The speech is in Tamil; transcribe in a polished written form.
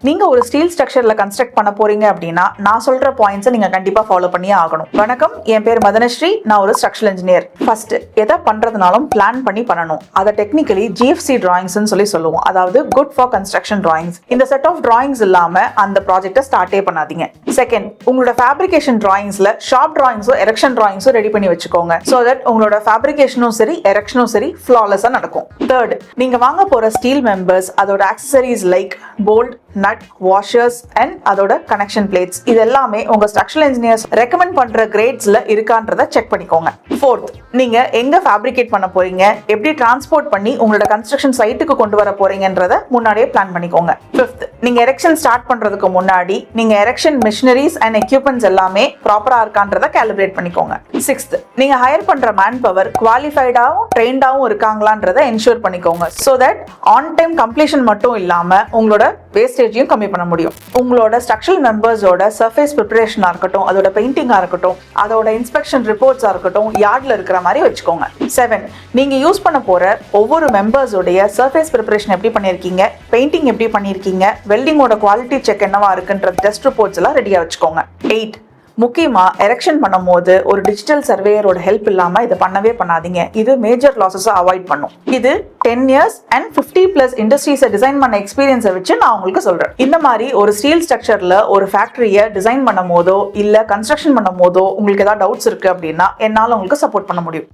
நீங்க ஒரு ஸ்டீல் ஸ்ட்ரக்சர்ல கன்ஸ்ட்ரக்ட் பண்ண போறீங்க அப்படின்னா நான் சொல்ற பாயிண்ட்ஸை நீங்க கண்டிப்பா ஃபாலோ பண்ணியே ஆகணும். வணக்கம், என் பேர் மதனஸ்ரீ. நான் ஒரு ஸ்ட்ரக்சரல் இன்ஜினியர். ஃபர்ஸ்ட் எதை பண்றதுனாலும் பிளான் பண்ணி பண்ணணும். அதை டெக்னிக்கலி GFC டிராயிங்ஸ் சொல்லி சொல்லுவோம். அதாவது குட் ஃபார் கன்ஸ்ட்ரக்ஷன் டிராயிங்ஸ். இந்த செட் ஆஃப் டிராயிங்ஸ் இல்லாம அந்த ப்ராஜெக்ட்டை ஸ்டார்ட்டே பண்ணாதீங்க. செகண்ட், உங்களோட ஃபேப்ரிகேஷன் டிராயிங்ஸ்ல ஷார்ப் டிராயிங்ஸோ எரெக்ஷன் டிராயிங்ஸோ ரெடி பண்ணி வச்சுக்கோங்க. சோ தட் உங்களோட ஃபேப்ரிகேஷனும் சரி எரெக்ஷனும் சரி ஃபிளாலெஸ்ஸா நடக்கும். தேர்ட், நீங்க வாங்க போற ஸ்டீல் மெம்பர்ஸ், அதோட accessories like bolt, nut, washers and அதோட கனெக்ஷன் பிளேட்ஸ், இது எல்லாமே உங்க ஸ்ட்ரக்சரல் இன்ஜினியர்ஸ் ரெக்கமெண்ட் பண்ற கிரேட்ஸ்ல இருக்கான்றத செக் பண்ணிக்கோங்க. ஃபோர்த், நீங்க எங்க ஃபேப்ரிகேட் பண்ண போறீங்க, எப்படி டிரான்ஸ்போர்ட் பண்ணி உங்களோட கன்ஸ்ட்ரக்ஷன் சைட்டுக்கு கொண்டு வர போறீங்கன்றத முன்னாடியே பிளான் பண்ணிக்கோங்க. ஃபிஃப்த், நீங்க எரெக்ஷன் ஸ்டார்ட் பண்றதுக்கு முன்னாடி நீங்க எரெக்ஷன் மிஷினரிஸ் அண்ட் எக்யூப்மெண்ட்ஸ் எல்லாமே ப்ராப்பரா இருக்கான்றத கேலிபிரேட் பண்ணிக்கோங்க. சிக்ஸ்த், நீங்க ஹையர் பண்ற மேன் பவர் குவாலிஃபைடாவும் ட்ரெயின்டாவும் இருக்காங்களான்றத என்ஷூர் பண்ணிக்கோங்க. So that on time completion மட்டும் இல்லாம உங்களோட வேஸ்டேஜையும் கம்மி பண்ண முடியும். உங்களோட ஸ்ட்ரக்சரல் மெம்பர்ஸோட சர்ஃபேஸ் ப்ரிப்பரேஷனா இருக்கட்டும், அதோட பெயிண்டிங்கா இருக்கட்டும், அதோட இன்ஸ்பெக்ஷன் ரிப்போர்ட்ஸா இருக்கட்டும், யார்ட்ல இருக்கிற மாதிரி வச்சுக்கோங்க. 7, நீங்க யூஸ் பண்ண போற ஒவ்வொரு மெம்பர்ஸோடைய சர்ஃபேஸ் ப்ரிப்பரேஷன் எப்படி பண்ணிருக்கீங்க, பெயிண்டிங் எப்படி பண்ணிருக்கீங்க, வெல்டிங்கோட குவாலிட்டி செக் என்னவா இருக்குன்ற டெஸ்ட் ரிப்போர்ட்ஸ் எல்லாம் ரெடியா வச்சுக்கோங்க. 8, முக்கியமா எரெக்ஷன் பண்ணும்போது ஒரு டிஜிட்டல் சர்வேயரோட ஹெல்ப் இல்லாம இதை பண்ணவே பண்ணாதீங்க. இது மேஜர் லாசஸை அவாய்ட் பண்ணும். இது 10 years and 50+ இண்டஸ்ட்ரீஸை டிசைன் பண்ண எக்ஸ்பீரியன்ஸை வச்சு நான் உங்களுக்கு சொல்றேன். இந்த மாதிரி ஒரு ஸ்டீல் ஸ்ட்ரக்சர்ல ஒரு ஃபேக்டரியை டிசைன் பண்ணும் போதோ இல்ல கன்ஸ்ட்ரக்ஷன் பண்ணும் போதோ உங்களுக்கு ஏதாவது டவுட்ஸ் இருக்கு அப்படின்னா என்னால உங்களுக்கு சப்போர்ட் பண்ண முடியும்.